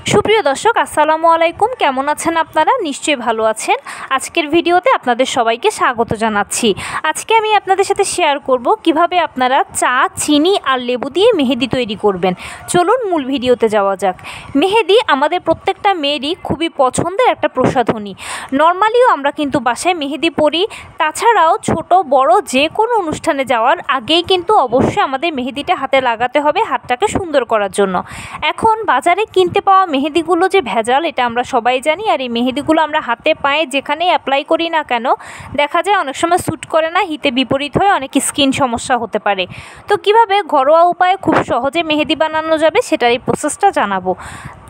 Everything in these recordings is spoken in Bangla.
সুপ্রিয় দর্শক আসসালামু আলাইকুম, কেমন আছেন আপনারা? নিশ্চয়ই ভালো আছেন। আজকের ভিডিওতে আপনাদের সবাইকে স্বাগত জানাচ্ছি। আজকে আমি আপনাদের সাথে শেয়ার করব কিভাবে আপনারা চা, চিনি আর লেবু দিয়ে মেহেদি তৈরি করবেন। চলুন মূল ভিডিওতে যাওয়া যাক। মেহেদি আমাদের প্রত্যেকটা মেয়েরই খুবই পছন্দের একটা প্রসাধনী। নর্মালিও আমরা কিন্তু বাসায় মেহেদি পরি, তাছাড়াও ছোট বড় যে কোনো অনুষ্ঠানে যাওয়ার আগেই কিন্তু অবশ্যই আমাদের মেহেদিটা হাতে লাগাতে হবে হাতটাকে সুন্দর করার জন্য। এখন বাজারে কিনতে পাওয়া মেহেদিগুলো যে ভেজাল এটা আমরা সবাই জানি, আর এই মেহেদিগুলো আমরা হাতে পায়ে যেখানেই অ্যাপ্লাই করি না কেন দেখা যায় অনেক সময় স্যুট করে না, হিতে বিপরীত হয়ে অনেক স্কিন সমস্যা হতে পারে। তো কিভাবে ঘরোয়া উপায়ে খুব সহজে মেহেদি বানানো যাবে সেটার এই প্রসেসটা জানাবো।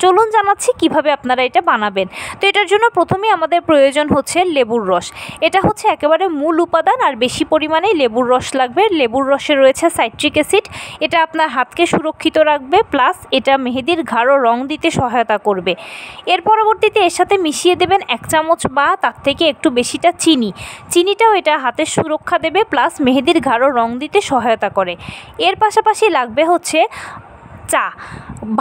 চলুন জানাচ্ছি কিভাবে আপনারা এটা বানাবেন। তো এটার জন্য প্রথমেই আমাদের প্রয়োজন হচ্ছে লেবুর রস। এটা হচ্ছে একেবারে মূল উপাদান, আর বেশি পরিমাণে লেবুর রস লাগবে। লেবুর রসে রয়েছে সাইট্রিক অ্যাসিড, এটা আপনার হাতকে সুরক্ষিত রাখবে, প্লাস এটা মেহেদির গাঢ় রং দিতে সহায়তা করবে। এর পরবর্তীতে এর সাথে মিশিয়ে দেবেন 1 চামচ বা তার থেকে একটু বেশিটা চিনি। চিনিটাও এটা হাতের সুরক্ষা দেবে, প্লাস মেহেদির গাঢ় রং দিতে সহায়তা করে। এর পাশাপাশি লাগবে হচ্ছে চা।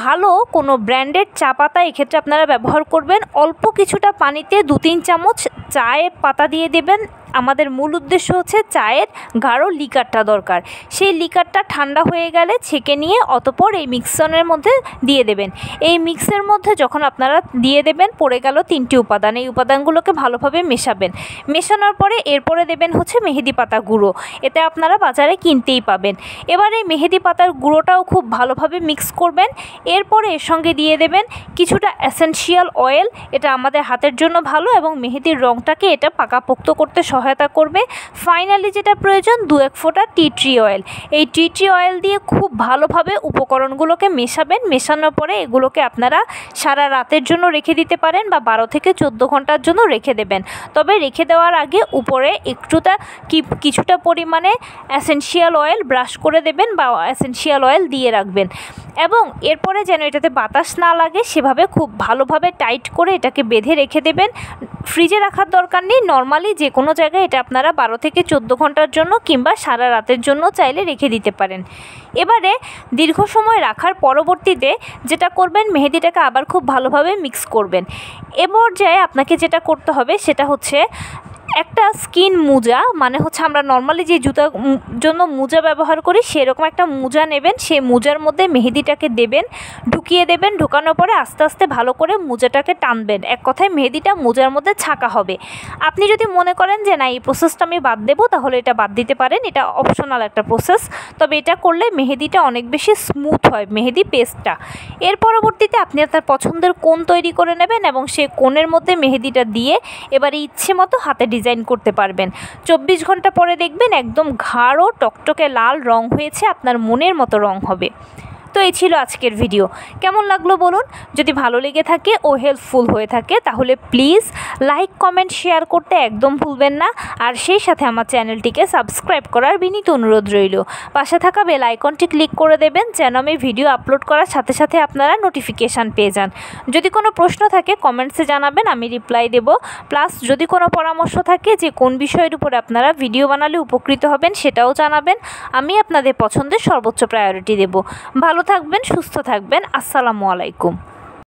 ভালো কোনো ব্র্যান্ডেড চা পাতা এক্ষেত্রে আপনারা ব্যবহার করবেন। অল্প কিছুটা পানিতে 2-3 চামচ চায়ের পাতা দিয়ে দেবেন। আমাদের মূল উদ্দেশ্য হচ্ছে চায়ের গাঢ় লিকারটা দরকার। সেই লিকারটা ঠান্ডা হয়ে গেলে ছেঁকে নিয়ে অতঃপর এই মিক্সনের মধ্যে দিয়ে দেবেন। এই মিক্সের মধ্যে যখন আপনারা দিয়ে দেবেন পড়ে গেল 3টি উপাদান। এই উপাদানগুলোকে ভালোভাবে মেশাবেন। মেশানোর পরে এরপরে দেবেন হচ্ছে মেহেদি পাতা গুঁড়ো। এতে আপনারা বাজারে কিনতেই পাবেন। এবার এই মেহেদি পাতার গুঁড়োটাও খুব ভালোভাবে মিক্স করবেন। এরপরে এর সঙ্গে দিয়ে দেবেন কিছুটা এসেনশিয়াল অয়েল। এটা আমাদের হাতের জন্য ভালো এবং মেহেদির রঙটাকে এটা পাকাপোক্ত করতে সহায়তা করবে। ফাইনালি যেটা প্রয়োজন 2-1 ফোঁটা টি ট্রি অয়েল। এই টি ট্রি অয়েল দিয়ে খুব ভালোভাবে উপকরণগুলোকে মেশাবেন। মেশানোর পরে এগুলোকে আপনারা সারা রাতের জন্য রেখে দিতে পারেন বা 12 থেকে 14 ঘন্টার জন্য রেখে দেবেন। তবে রেখে দেওয়ার আগে উপরে কিছুটা পরিমাণে এসেনশিয়াল অয়েল ব্রাশ করে দেবেন বা এসেনশিয়াল অয়েল দিয়ে রাখবেন, এবং এরপরে যেন এটাতে বাতাস না লাগে সেভাবে খুব ভালোভাবে টাইট করে এটাকে বেঁধে রেখে দেবেন। ফ্রিজে রাখার দরকার নেই, নর্মালি যে কোনো জায়গায় এটা আপনারা 12 থেকে 14 ঘন্টার জন্য কিংবা সারা রাতের জন্য চাইলে রেখে দিতে পারেন। এবারে দীর্ঘ সময় রাখার পরবর্তীতে যেটা করবেন, মেহেদিটাকে আবার খুব ভালোভাবে মিক্স করবেন। এ পর্যায়ে আপনাকে যেটা করতে হবে সেটা হচ্ছে একটা স্কিন মোজা, মানে হচ্ছে আমরা নর্মালি যে জুতার জন্য মোজা ব্যবহার করি সেরকম একটা মোজা নেবেন। সেই মোজার মধ্যে মেহেদিটাকে দেবেন, ঢুকিয়ে দেবেন। ঢোকানোর পরে আস্তে আস্তে ভালো করে মোজাটাকে টানবেন। এক কথায় মেহেদিটা মোজার মধ্যে ছাঁকা হবে। আপনি যদি মনে করেন যে না এই প্রসেসটা আমি বাদ দেবো তাহলে এটা বাদ দিতে পারেন, এটা অপশনাল একটা প্রসেস। তবে এটা করলে মেহেদিটা অনেক বেশি স্মুথ হয়, মেহেদি পেস্টটা। এর পরবর্তীতে আপনি আপনার পছন্দের কোণ তৈরি করে নেবেন এবং সেই কোণের মধ্যে মেহেদিটা দিয়ে এবারে ইচ্ছে মতো হাতে ডিজাইন করতে পারবেন। 24 ঘন্টা পরে দেখবেন একদম গাঢ় টকটকে লাল রং হয়েছে, আপনার মনের মতো রং হবে। তো এই ছিল আজকের ভিডিও। কেমন লাগলো বলুন। যদি ভালো লেগে থাকে ও হেল্পফুল হয়ে থাকে তাহলে প্লিজ লাইক, কমেন্ট, শেয়ার করতে একদম ভুলবেন না। আর সেই সাথে আমার চ্যানেলটিকে সাবস্ক্রাইব করার বিনীত অনুরোধ রইল। পাশে থাকা বেল আইকনটি ক্লিক করে দেবেন যেন আমি ভিডিও আপলোড করার সাথে সাথে আপনারা নোটিফিকেশান পেয়ে যান। যদি কোনো প্রশ্ন থাকে কমেন্টসে জানাবেন, আমি রিপ্লাই দেব। প্লাস যদি কোনো পরামর্শ থাকে যে কোন বিষয়ের উপরে আপনারা ভিডিও বানালে উপকৃত হবেন সেটাও জানাবেন। আমি আপনাদের পছন্দের সর্বোচ্চ প্রায়োরিটি দেব। ভালো থাকবেন, সুস্থ থাকবেন। আসসালামু আলাইকুম।